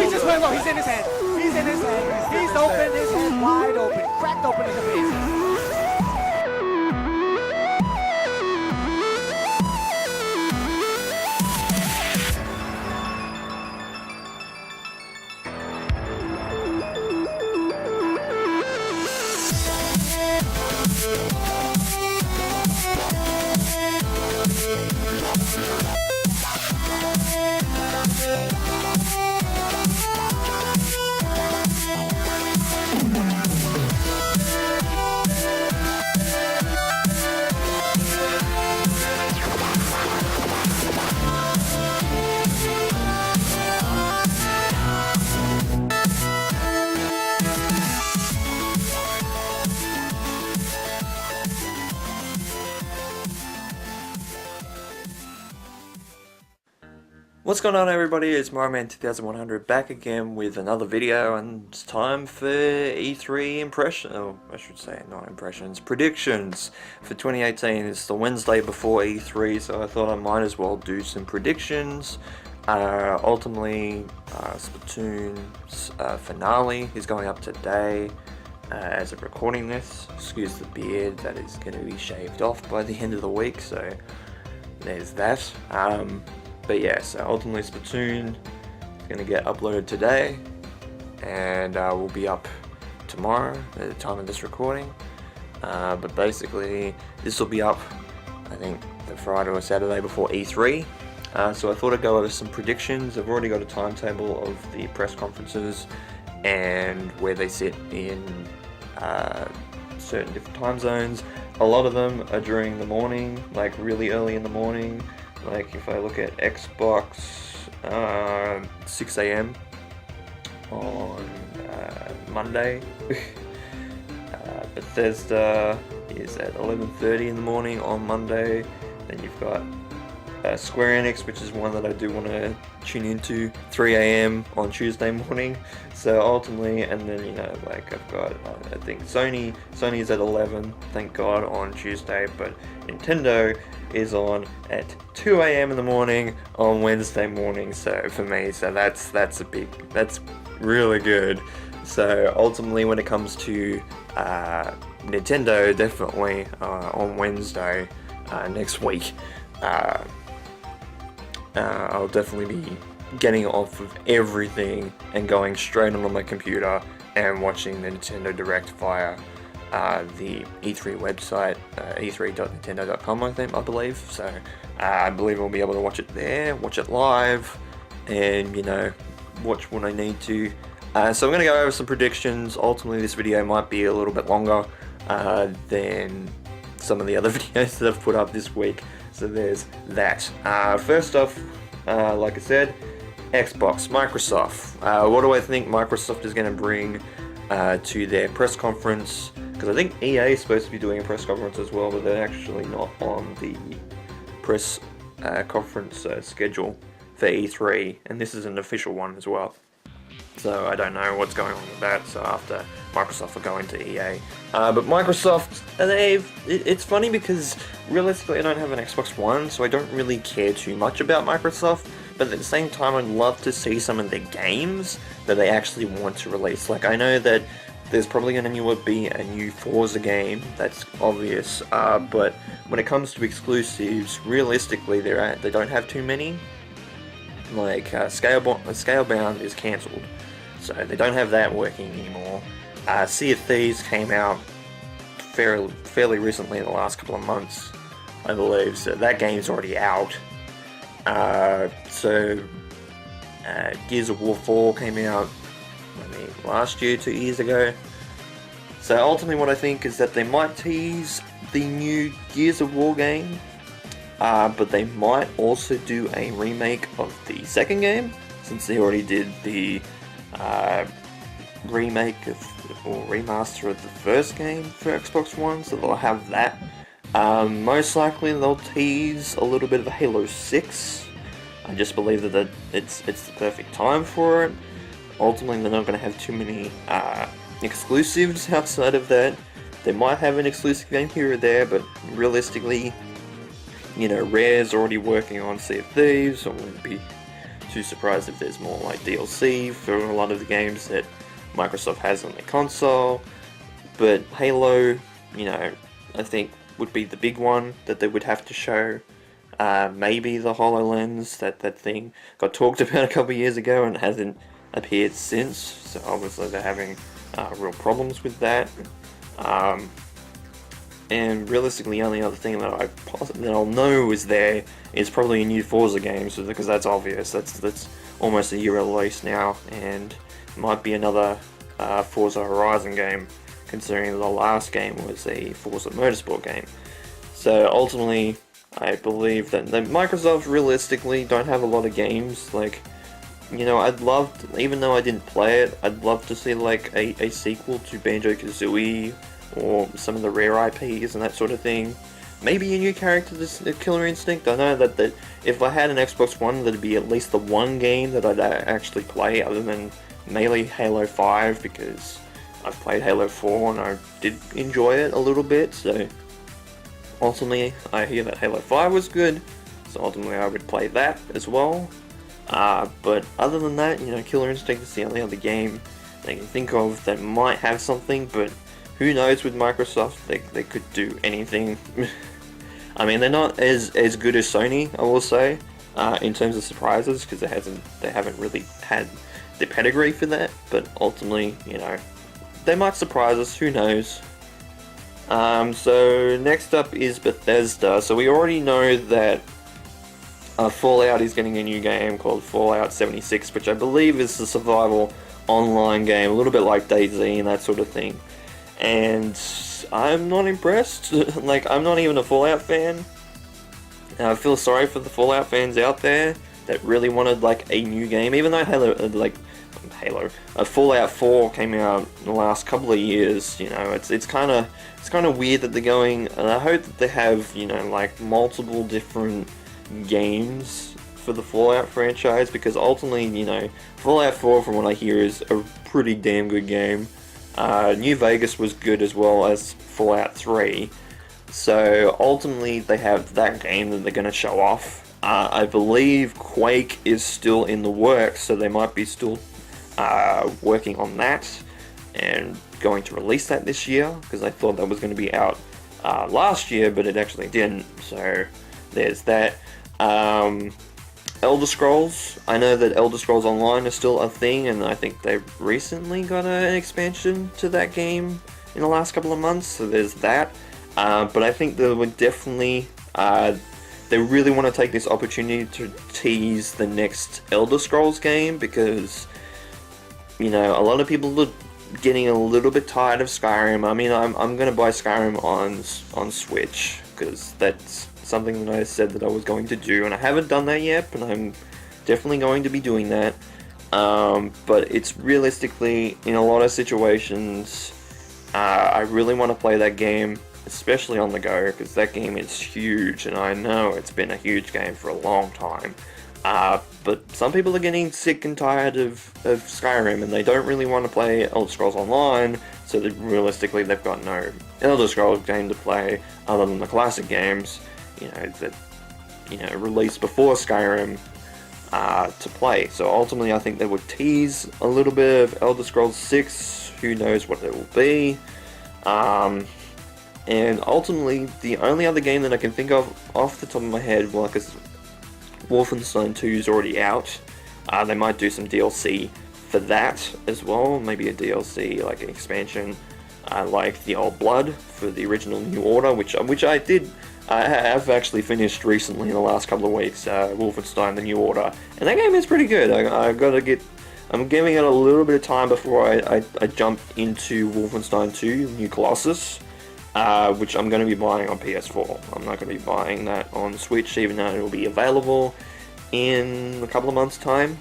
He's just playing low. He's in his head. He's in his head. He's open. His head wide open. Cracked open in the face. What's going on, everybody? It's MarioMan2100 back again with another video, and it's time for E3 predictions for 2018. It's the Wednesday before E3, so I thought I might as well do some predictions. Ultimately, Splatoon's finale is going up today as of recording this. Excuse the beard, that is going to be shaved off by the end of the week, so there's that. But yeah, so ultimately Splatoon is going to get uploaded today, and will be up tomorrow at the time of this recording. But basically, this will be up, I think, the Friday or Saturday before E3. So I thought I'd go over some predictions. I've already got a timetable of the press conferences and where they sit in certain different time zones. A lot of them are during the morning, like really early in the morning. Like if I look at Xbox, 6 AM on Monday. Bethesda is at 11:30 in the morning on Monday. Then you've got Square Enix, which is one that I do want to tune into, 3 AM on Tuesday morning. So ultimately, and then like I've got I think Sony's at 11, thank God, on Tuesday, but Nintendo is on at 2 AM in the morning on Wednesday morning. So for me, so that's really good. So ultimately, when it comes to Nintendo, definitely on Wednesday next week, I'll definitely be getting off of everything and going straight onto my computer and watching the Nintendo Direct via the E3 website, e3.nintendo.com, I believe. So I believe I'll be able to watch it there, watch it live, and watch when I need to. So I'm going to go over some predictions. Ultimately, this video might be a little bit longer than some of the other videos that I've put up this week. So there's that. First off, like I said, Xbox, Microsoft. What do I think Microsoft is going to bring to their press conference? Because I think EA is supposed to be doing a press conference as well, but they're actually not on the press conference schedule for E3, and this is an official one as well. So I don't know what's going on with that. So after Microsoft are going to EA, but Microsoft, it's funny because realistically I don't have an Xbox One, so I don't really care too much about Microsoft. But at the same time, I'd love to see some of the games that they actually want to release. Like I know that there's probably going to be a new Forza game, that's obvious. But when it comes to exclusives, realistically, they don't have too many. Like Scalebound is cancelled, so they don't have that working anymore. Sea of Thieves came out fairly recently in the last couple of months, I believe. So that game's already out. Gears of War 4 came out last year, 2 years ago. So ultimately what I think is that they might tease the new Gears of War game, but they might also do a remake of the second game, since they already did the remake or remaster of the first game for Xbox One, so they'll have that. Most likely they'll tease a little bit of a Halo 6. I just believe that it's the perfect time for it. Ultimately, they're not going to have too many exclusives outside of that. They might have an exclusive game here or there, but realistically, Rare's already working on Sea of Thieves, so I wouldn't be too surprised if there's more like DLC for a lot of the games that Microsoft has on their console. But Halo, you know, I think would be the big one that they would have to show. Maybe the HoloLens, that thing got talked about a couple of years ago and hasn't appeared since, so obviously they're having real problems with that. And realistically, the only other thing that I'll know is there is probably a new Forza game, so because that's obvious. That's almost a year release now, and might be another Forza Horizon game, considering the last game was a Forza Motorsport game. So ultimately, I believe that Microsoft realistically don't have a lot of games. Like, you know, I'd love to, even though I didn't play it, I'd love to see like a sequel to Banjo-Kazooie or some of the rare IPs and that sort of thing. Maybe a new character to Killer Instinct. I know that if I had an Xbox One, that'd be at least the one game that I'd actually play, other than mainly Halo 5, because I've played Halo 4 and I did enjoy it a little bit. So ultimately, I hear that Halo 5 was good, so ultimately I would play that as well. But other than that, you know, Killer Instinct is the only other game that I can think of that might have something, but who knows with Microsoft, they could do anything. I mean, they're not as good as Sony, I will say, in terms of surprises, because they haven't really had the pedigree for that, but ultimately, you know, they might surprise us, who knows. So next up is Bethesda. So we already know that Fallout is getting a new game called Fallout 76, which I believe is a survival online game, a little bit like DayZ and that sort of thing. And I'm not impressed. Like, I'm not even a Fallout fan. I feel sorry for the Fallout fans out there that really wanted like a new game, even though Fallout 4 came out in the last couple of years. You know, it's kind of weird that they're going, and I hope that they have, you know, like multiple different games for the Fallout franchise, because ultimately, you know, Fallout 4, from what I hear, is a pretty damn good game. New Vegas was good as well as Fallout 3. So ultimately they have that game that they're going to show off. I believe Quake is still in the works, so they might be still working on that and going to release that this year, because I thought that was going to be out last year, but it actually didn't. So there's that. Elder Scrolls. I know that Elder Scrolls Online is still a thing, and I think they recently got an expansion to that game in the last couple of months, so there's that. But I think they would definitely, they really want to take this opportunity to tease the next Elder Scrolls game, because, you know, a lot of people are getting a little bit tired of Skyrim. I mean, I'm going to buy Skyrim on Switch, because that's something that I said that I was going to do, and I haven't done that yet, but I'm definitely going to be doing that. But it's realistically, in a lot of situations, I really want to play that game, especially on the go, because that game is huge, and I know it's been a huge game for a long time. But some people are getting sick and tired of Skyrim, and they don't really want to play Elder Scrolls Online, so that realistically they've got no Elder Scrolls game to play other than the classic games, you know, that, you know, released before Skyrim to play. So ultimately I think they would tease a little bit of Elder Scrolls 6, who knows what it will be. And ultimately the only other game that I can think of off the top of my head, well, because Wolfenstein 2 is already out, they might do some DLC for that as well, maybe a DLC, like an expansion, like the Old Blood for the original New Order, which I have actually finished recently in the last couple of weeks, Wolfenstein the New Order, and that game is pretty good. I'm giving it a little bit of time before I jump into Wolfenstein 2 New Colossus, which I'm going to be buying on PS4. I'm not going to be buying that on Switch, even though it will be available in a couple of months' time.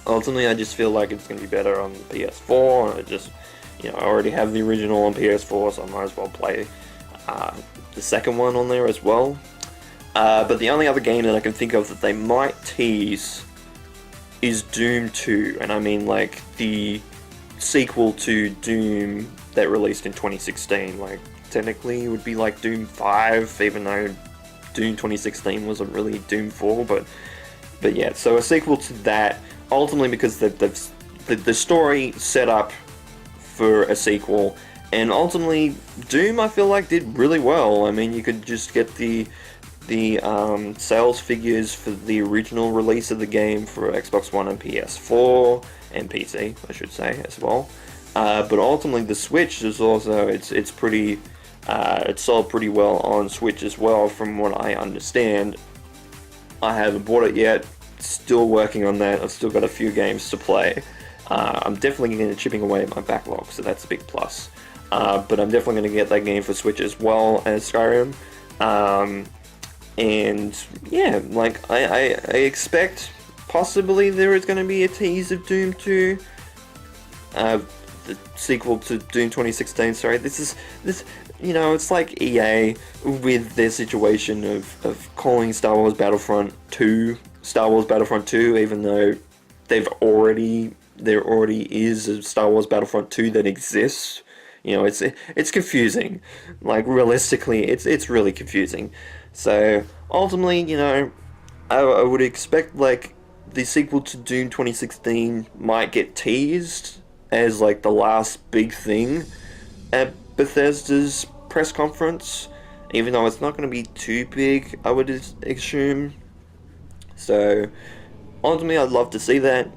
Ultimately, I just feel like it's going to be better on the PS4, and I already have the original on PS4, so I might as well play the second one on there as well. But the only other game that I can think of that they might tease is Doom 2, and I mean like the sequel to Doom that released in 2016. Like, technically it would be like Doom 5, even though Doom 2016 wasn't really Doom 4, but But yeah, so a sequel to that, ultimately because the story set up for a sequel, and ultimately Doom I feel like did really well. I mean, you could just get the sales figures for the original release of the game for Xbox One and PS4 and PC, I should say, as well. But ultimately, the Switch is also it's pretty it's sold pretty well on Switch as well, from what I understand. I haven't bought it yet. Still working on that. I've still got a few games to play. I'm definitely going to chipping away at my backlog, so that's a big plus. But I'm definitely going to get that game for Switch as well as Skyrim. And yeah, like I expect possibly there is going to be a tease of Doom 2. The sequel to Doom 2016, sorry. This you know, it's like EA with their situation of calling Star Wars Battlefront 2 Star Wars Battlefront 2, even though there already is a Star Wars Battlefront 2 that exists. You know, it's confusing. Like, realistically, it's really confusing. So ultimately, you know, I would expect like the sequel to Doom 2016 might get teased as like the last big thing at Bethesda's press conference, even though it's not going to be too big, I would assume. So ultimately, I'd love to see that.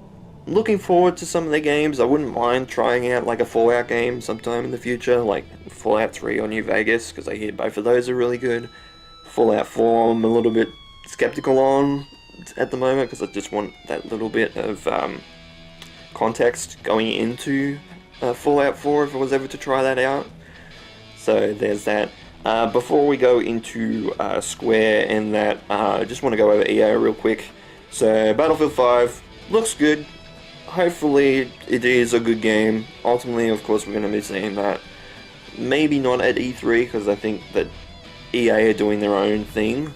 Looking forward to some of the games. I wouldn't mind trying out like a Fallout game sometime in the future, like Fallout 3 or New Vegas, because I hear both of those are really good. Fallout 4 I'm a little bit skeptical on at the moment, because I just want that little bit of context going into Fallout 4 if I was ever to try that out. So there's that. Before we go into Square and that, I just want to go over EA real quick. So Battlefield 5 looks good. Hopefully it is a good game. Ultimately, of course, we're going to be seeing that. Maybe not at E3, because I think that EA are doing their own thing.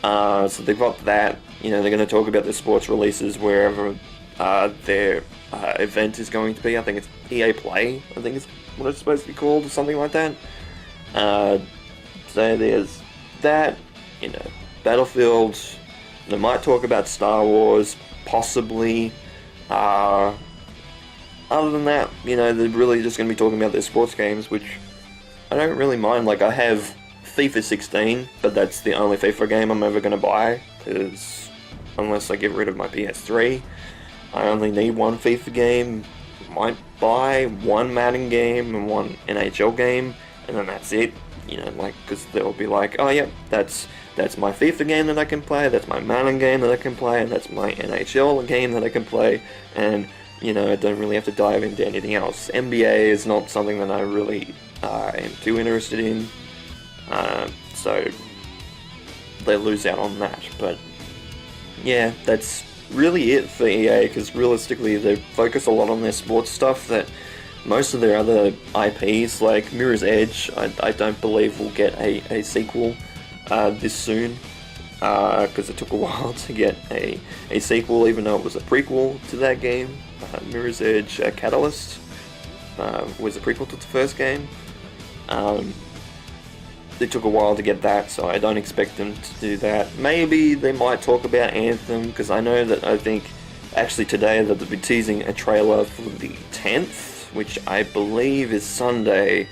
So they've got that. You know, they're going to talk about the sports releases wherever their event is going to be. I think it's EA Play, I think it's what it's supposed to be called, or something like that. So there's that. You know, Battlefield. They might talk about Star Wars, possibly. Other than that, you know, they're really just going to be talking about their sports games, which I don't really mind. Like, I have FIFA 16, but that's the only FIFA game I'm ever going to buy, because unless I get rid of my PS3, I only need one FIFA game. Might buy one Madden game and one NHL game, and then that's it. You know, like, because they'll be like, oh yeah, that's my FIFA game that I can play, that's my Madden game that I can play, and that's my NHL game that I can play, and, you know, I don't really have to dive into anything else. NBA is not something that I really am too interested in, so they lose out on that. But yeah, that's really it for EA, because realistically they focus a lot on their sports stuff that most of their other IPs, like Mirror's Edge, I don't believe will get a sequel this soon, because it took a while to get a sequel, even though it was a prequel to that game. Mirror's Edge Catalyst was a prequel to the first game. It took a while to get that, so I don't expect them to do that. Maybe they might talk about Anthem, because I know that I think actually today that they'll be teasing a trailer for the 10th, which I believe is Sunday.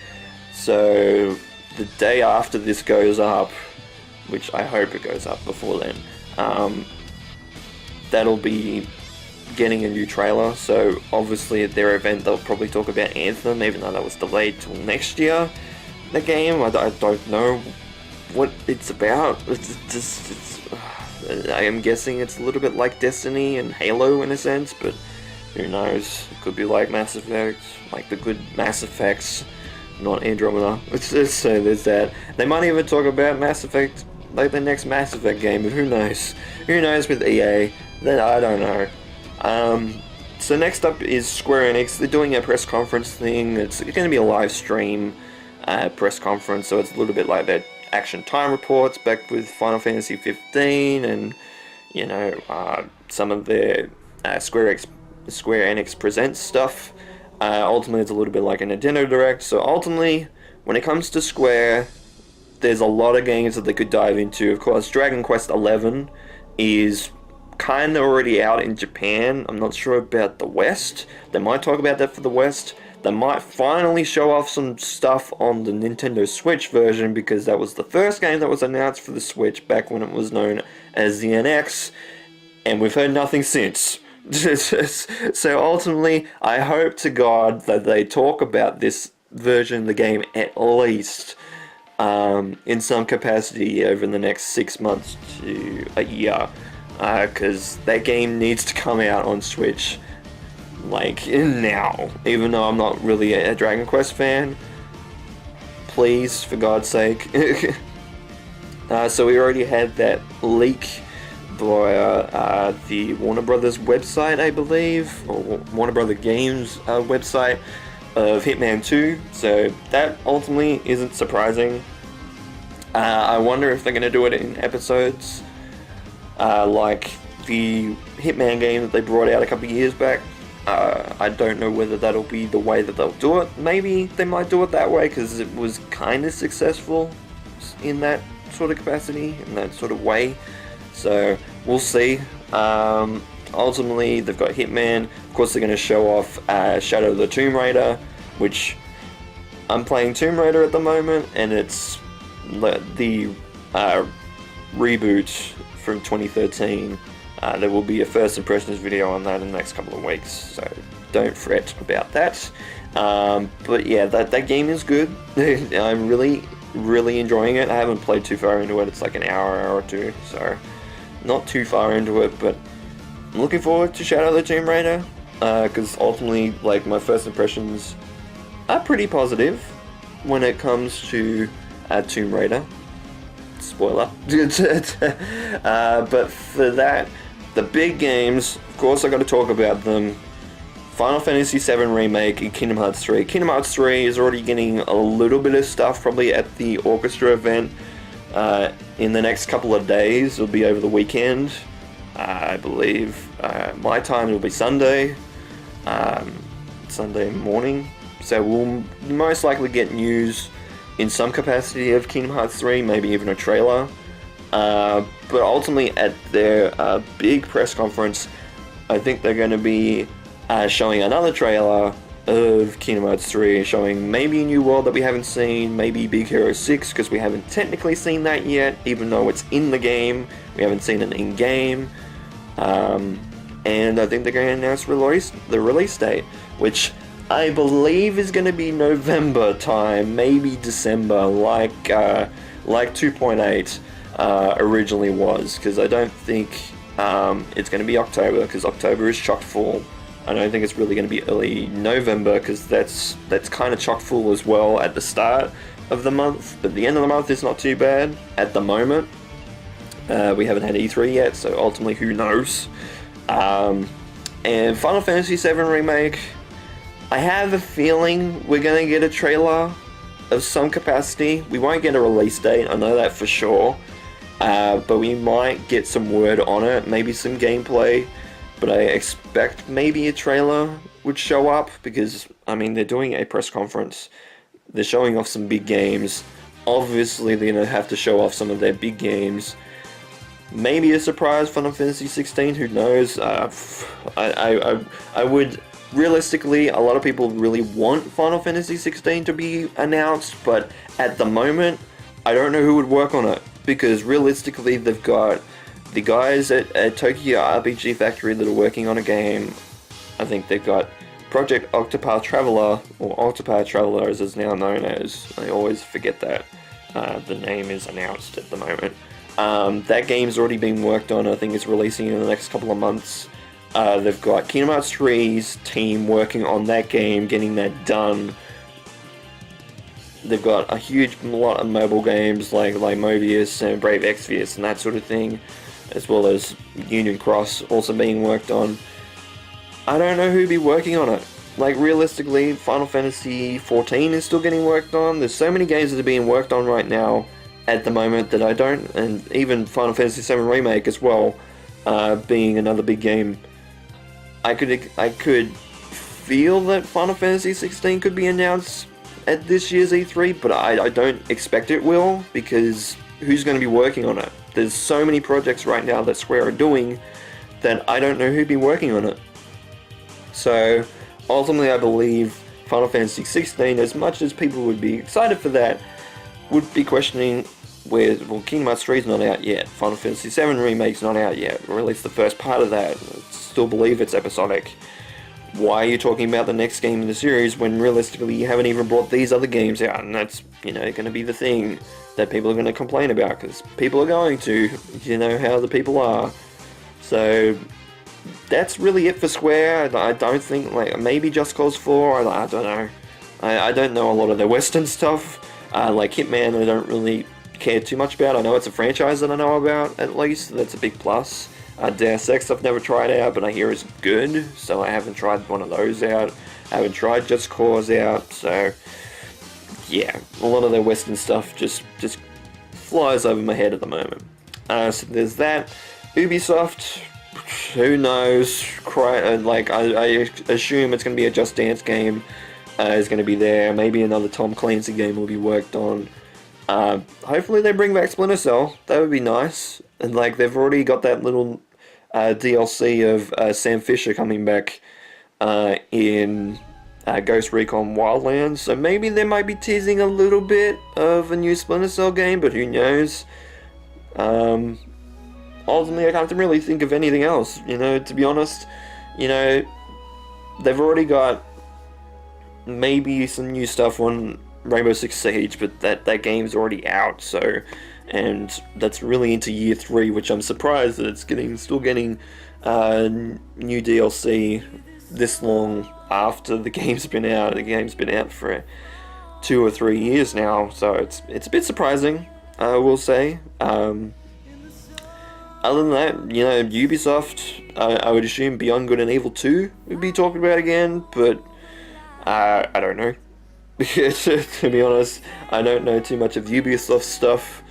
So the day after this goes up, which I hope it goes up before then, that'll be getting a new trailer. So obviously at their event they'll probably talk about Anthem, even though that was delayed till next year. The game, I don't know what it's about. I am guessing it's a little bit like Destiny and Halo in a sense, but who knows? It could be like Mass Effect, like the good Mass Effects, not Andromeda. So there's that. They might even talk about Mass Effect, like the next Mass Effect game, but who knows? Who knows with EA? Then I don't know. So next up is Square Enix. They're doing a press conference thing. It's going to be a live stream press conference, so it's a little bit like their Action Time reports back with Final Fantasy 15, and you know, some of their Square Enix Presents stuff. Ultimately, it's a little bit like a Nintendo Direct. So ultimately, when it comes to Square, there's a lot of games that they could dive into. Of course, Dragon Quest XI is kind of already out in Japan. I'm not sure about the West. They might talk about that for the West. They might finally show off some stuff on the Nintendo Switch version, because that was the first game that was announced for the Switch back when it was known as the NX, and we've heard nothing since. So ultimately, I hope to God that they talk about this version of the game at least in some capacity over the next 6 months to a year, because that game needs to come out on Switch like now. Even though I'm not really a Dragon Quest fan, please, for God's sake. So we already had that leak via the Warner Brothers website, I believe, or Warner Brothers Games website, of Hitman 2, so that ultimately isn't surprising. I wonder if they're going to do it in episodes, like the Hitman game that they brought out a couple of years back. I don't know whether that'll be the way that they'll do it. Maybe they might do it that way because it was kind of successful in that sort of capacity, in that sort of way. So we'll see. Ultimately, they've got Hitman. Of course, they're going to show off Shadow of the Tomb Raider, which I'm playing Tomb Raider at the moment, and it's the reboot from 2013. There will be a first impressions video on that in the next couple of weeks, so don't fret about that. But yeah, that game is good. I'm really enjoying it. I haven't played too far into it. It's like an hour or two, so not too far into it, but I'm looking forward to Shadow of the Tomb Raider, because ultimately, like, my first impressions are pretty positive when it comes to Tomb Raider. Spoiler. But for that, the big games, of course I got to talk about them. Final Fantasy VII Remake and Kingdom Hearts 3. Kingdom Hearts 3 is already getting a little bit of stuff, probably at the orchestra event in the next couple of days. It'll be over the weekend, I believe. My time will be Sunday morning. So we'll most likely get news in some capacity of Kingdom Hearts 3, maybe even a trailer. But ultimately, at their big press conference, I think they're going to be showing another trailer of Kingdom Hearts 3, showing maybe a new world that we haven't seen, maybe Big Hero 6, because we haven't technically seen that yet, even though it's in the game. We haven't seen it in-game. And I think they're going to announce the release date, which I believe is going to be November time, maybe December, like 2.8 originally was, because I don't think it's going to be October, because October is chock full. I don't think it's really going to be early November, because that's kind of chock full as well at the start of the month, but the end of the month is not too bad at the moment. We haven't had E3 yet, so ultimately who knows. And Final Fantasy VII Remake, I have a feeling we're going to get a trailer of some capacity. We won't get a release date, I know that for sure. But we might get some word on it, maybe some gameplay. But I expect maybe a trailer would show up, because, I mean, they're doing a press conference. They're showing off some big games. Obviously, they're going to have to show off some of their big games. Maybe a surprise Final Fantasy 16, who knows? I would... Realistically, a lot of people really want Final Fantasy 16 to be announced, but at the moment, I don't know who would work on it, because realistically, they've got the guys at Tokyo RPG Factory that are working on a game. I think they've got Project Octopath Traveler, or Octopath Traveler as it's now known as. I always forget that the name is announced at the moment. That game's already been worked on. I think it's releasing in the next couple of months. They've got Kingdom Hearts 3's team working on that game, getting that done. They've got a huge lot of mobile games like Mobius and Brave Exvius and that sort of thing, as well as Union Cross also being worked on. I don't know who'd be working on it. Like, realistically, Final Fantasy 14 is still getting worked on. There's so many games that are being worked on right now at the moment that I don't, and even Final Fantasy VII Remake as well, being another big game. I could feel that Final Fantasy 16 could be announced at this year's E3, but I don't expect it will, because who's going to be working on it? There's so many projects right now that Square are doing that I don't know who'd be working on it. So ultimately, I believe Final Fantasy 16, as much as people would be excited for that, would be questioning where, well, Kingdom Hearts 3 is not out yet, Final Fantasy 7 Remake's not out yet, or at least the first part of that. I still believe it's episodic. Why are you talking about the next game in the series when realistically you haven't even brought these other games out? And that's, going to be the thing that people are going to complain about, because people are going to, how the people are. So that's really it for Square. I don't think, maybe Just Cause 4, I don't know. I don't know a lot of their Western stuff. Like Hitman, I don't really care too much about. I know it's a franchise that I know about, at least, so that's a big plus. Deus Ex I've never tried out, but I hear it's good, so I haven't tried one of those out. I haven't tried Just Cause out, so yeah, a lot of their Western stuff just flies over my head at the moment. So there's that. Ubisoft, who knows? I assume it's going to be a Just Dance game. Is going to be there. Maybe another Tom Clancy game will be worked on. Hopefully they bring back Splinter Cell. That would be nice. And they've already got that little DLC of Sam Fisher coming back in Ghost Recon Wildlands. So maybe they might be teasing a little bit of a new Splinter Cell game, but who knows? Ultimately, I can't really think of anything else. To be honest, they've already got maybe some new stuff on Rainbow Six Siege, but that game's already out, and that's really into year 3, which I'm surprised that it's still getting new DLC this long after the game's been out. The game's been out for 2 or 3 years now, so it's a bit surprising, I will say. Other than that, Ubisoft, I would assume Beyond Good and Evil 2 would be talking about again, but I don't know. To be honest, I don't know too much of Ubisoft stuff.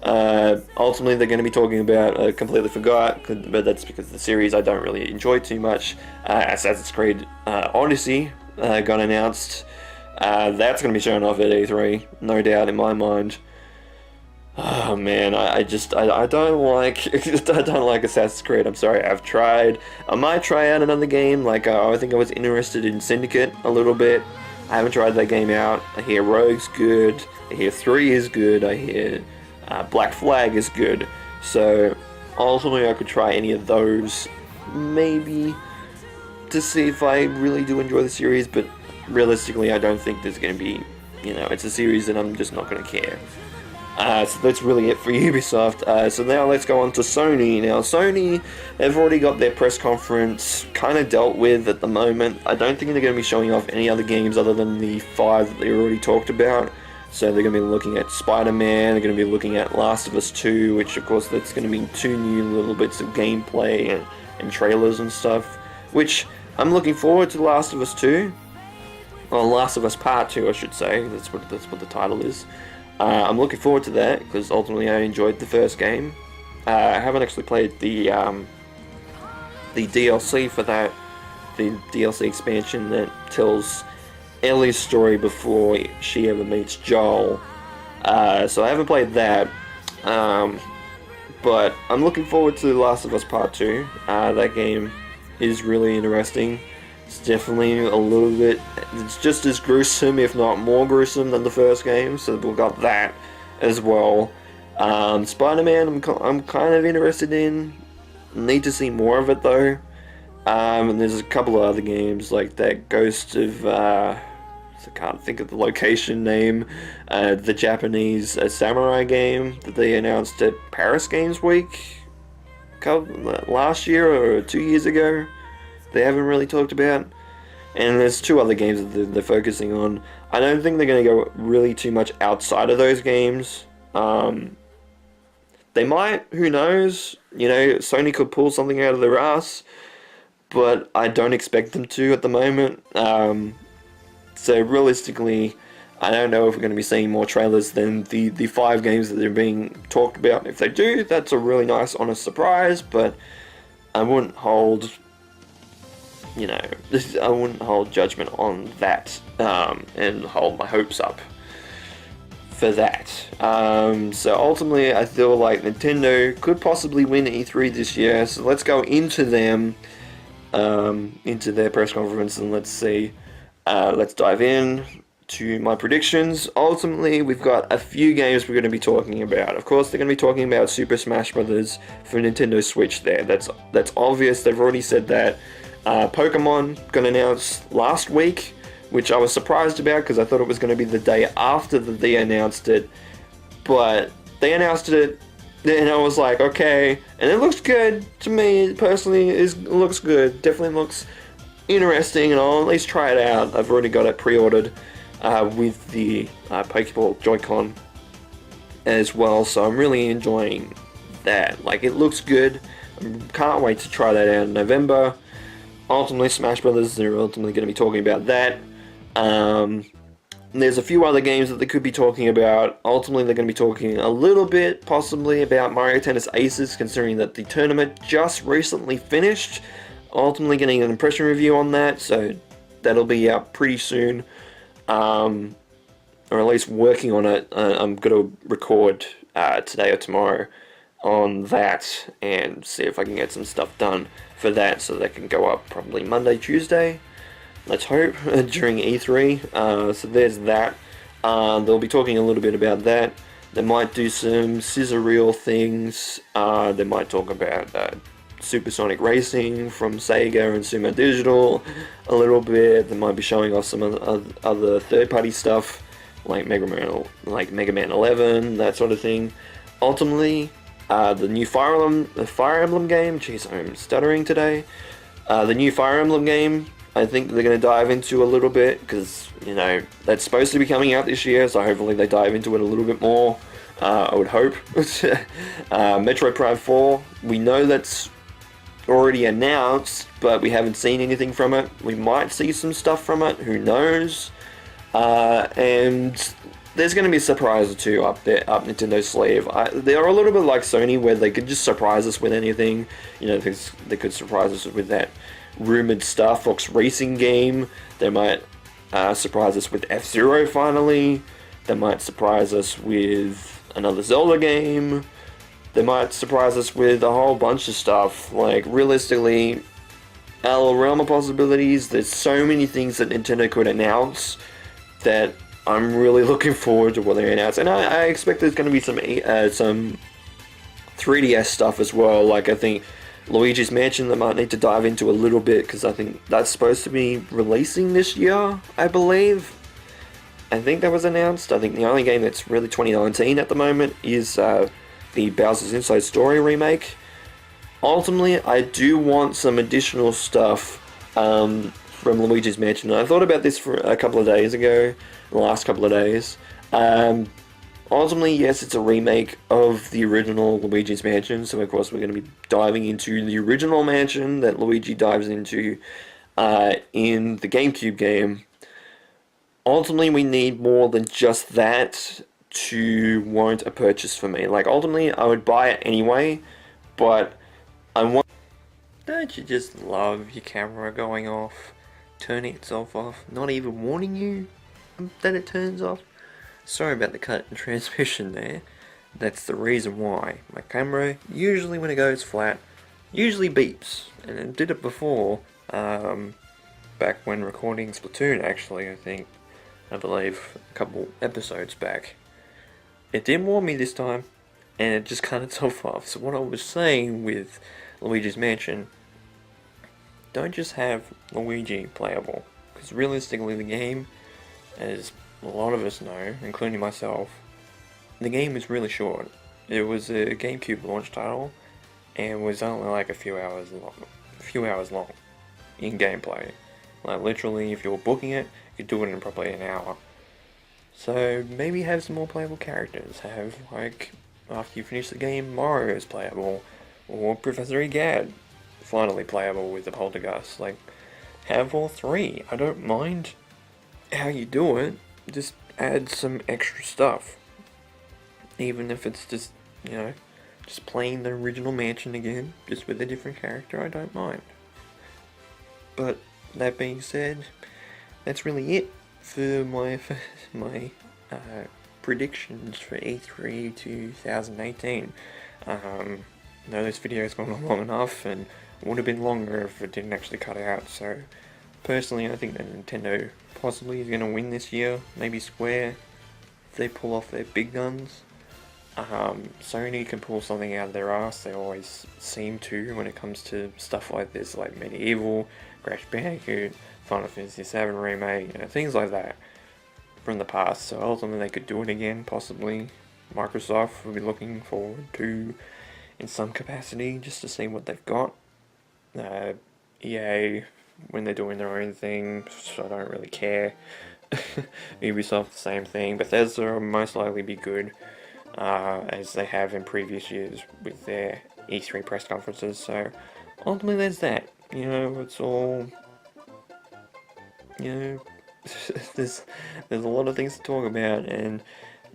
Ultimately, they're going to be talking about, I completely forgot, but that's because the series I don't really enjoy too much. Assassin's Creed Odyssey got announced. That's going to be shown off at E3, no doubt in my mind. Oh man, I don't like I don't like Assassin's Creed. I'm sorry, I've tried. I might try out another game. I think I was interested in Syndicate a little bit. I haven't tried that game out. I hear Rogue's good. I hear 3 is good. I hear Black Flag is good. So ultimately, I could try any of those, maybe, to see if I really do enjoy the series. But realistically, I don't think there's going to be, it's a series that I'm just not going to care. So that's really it for Ubisoft. So now let's go on to Sony. Now Sony have already got their press conference kind of dealt with at the moment. I don't think they're going to be showing off any other games other than the 5 that they already talked about. So they're going to be looking at Spider-Man, they're going to be looking at Last of Us 2, which of course that's going to be 2 new little bits of gameplay and trailers and stuff. Which I'm looking forward to Last of Us 2. Well, Last of Us Part 2 I should say, that's what the title is. I'm looking forward to that, because ultimately I enjoyed the first game. I haven't actually played the DLC for that, the DLC expansion that tells Ellie's story before she ever meets Joel. So I haven't played that, but I'm looking forward to The Last of Us Part 2. That game is really interesting. It's definitely a little bit, it's just as gruesome, if not more gruesome than the first game, so we've got that as well. Spider-Man, I'm kind of interested in. Need to see more of it though. And there's a couple of other games like that Ghost of, I can't think of the location name, the Japanese samurai game that they announced at Paris Games Week last year or 2 years ago. They haven't really talked about. And there's 2 other games that they're focusing on. I don't think they're going to go really too much outside of those games. They might, who knows? Sony could pull something out of their ass, but I don't expect them to at the moment. So realistically, I don't know if we're going to be seeing more trailers than the 5 games that are being talked about. If they do, that's a really nice, honest surprise, but I wouldn't hold judgment on that, and hold my hopes up for that. So ultimately, I feel like Nintendo could possibly win E3 this year. So let's go into them, into their press conference, and let's see. Let's dive in to my predictions. Ultimately, we've got a few games we're going to be talking about. Of course, they're going to be talking about Super Smash Bros. For Nintendo Switch. That's obvious. They've already said that. Pokemon got announced last week, which I was surprised about because I thought it was going to be the day after that they announced it. But they announced it, and I was like, okay. And it looks good to me personally. It looks good. Definitely looks interesting, and I'll at least try it out. I've already got it pre-ordered with the Pokeball Joy-Con as well, so I'm really enjoying that. Like, it looks good. Can't wait to try that out in November. Ultimately, Smash Brothers, they're ultimately going to be talking about that. There's a few other games that they could be talking about. Ultimately, they're going to be talking a little bit, possibly, about Mario Tennis Aces, considering that the tournament just recently finished. Ultimately, getting an impression review on that, so that'll be out pretty soon. Or at least working on it. I'm going to record today or tomorrow on that and see if I can get some stuff done for that so that can go up probably Monday, Tuesday. Let's hope, during E3. So there's that. They'll be talking a little bit about that. They might do some scissor reel things. They might talk about Supersonic Racing from Sega and Sumo Digital a little bit. They might be showing off some other third-party stuff like Mega Man 11, that sort of thing. Ultimately, the new Fire Emblem game. Jeez, I'm stuttering today. The new Fire Emblem game, I think they're going to dive into a little bit because, you know, that's supposed to be coming out this year, so hopefully they dive into it a little bit more. I would hope. Metroid Prime 4, we know that's already announced, but we haven't seen anything from it. We might see some stuff from it, who knows. And there's going to be a surprise or two up Nintendo's sleeve. They're a little bit like Sony, where they could just surprise us with anything. You know, they could surprise us with that rumored Star Fox racing game. They might surprise us with F-Zero finally. They might surprise us with another Zelda game. They might surprise us with a whole bunch of stuff. Like, realistically, our realm of possibilities, there's so many things that Nintendo could announce that I'm really looking forward to what they announce. And I expect there's going to be some 3DS stuff as well. Like, I think Luigi's Mansion, they might need to dive into a little bit, because I think that's supposed to be releasing this year, I believe. I think that was announced. I think the only game that's really 2019 at the moment is the Bowser's Inside Story remake. Ultimately, I do want some additional stuff from Luigi's Mansion. I thought about this for a couple of days ago, the last couple of days. Ultimately, yes, it's a remake of the original Luigi's Mansion, so of course we're going to be diving into the original mansion that Luigi dives into in the GameCube game. Ultimately, we need more than just that to warrant a purchase for me. Like, ultimately, I would buy it anyway, but I want... Don't you just love your camera going off, turning itself off, not even warning you that it turns off? Sorry about the cut in transmission there. That's the reason why. My camera, usually when it goes flat, usually beeps. And it did it before, back when recording Splatoon, actually, I believe a couple episodes back. It didn't warn me this time, and it just cut itself off. So what I was saying with Luigi's Mansion, don't just have Luigi playable, because realistically the game, as a lot of us know, including myself, the game is really short. It was a GameCube launch title, and was only like a few hours long in gameplay. Like, literally, if you were booking it, you'd do it in probably an hour. So maybe have some more playable characters. Have, like, after you finish the game, Mario's playable, or Professor Egad finally playable with the Poltergeist. Like, have all three. I don't mind how you do it. Just add some extra stuff. Even if it's just, you know, just playing the original mansion again, just with a different character, I don't mind. But that being said, that's really it for my predictions for E3 2018. Know this video's gone on long enough, and would have been longer if it didn't actually cut out, so personally I think that Nintendo possibly is going to win this year, maybe Square, if they pull off their big guns. Sony can pull something out of their ass, they always seem to when it comes to stuff like this, like Medieval, Crash Bandicoot, Final Fantasy VII Remake, things like that from the past, so ultimately they could do it again, possibly. Microsoft will be looking forward to in some capacity, just to see what they've got. EA, when they're doing their own thing, so I don't really care. Ubisoft, the same thing. Bethesda will most likely be good, as they have in previous years with their E3 press conferences, so ultimately there's that. It's all, there's a lot of things to talk about, and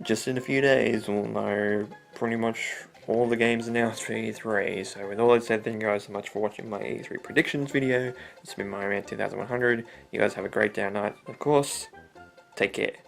just in a few days we'll know pretty much all the games announced for E3. So with all that said, thank you guys so much for watching my E3 predictions video. It's been my man 2100. You guys have a great day or night. Of course, take care.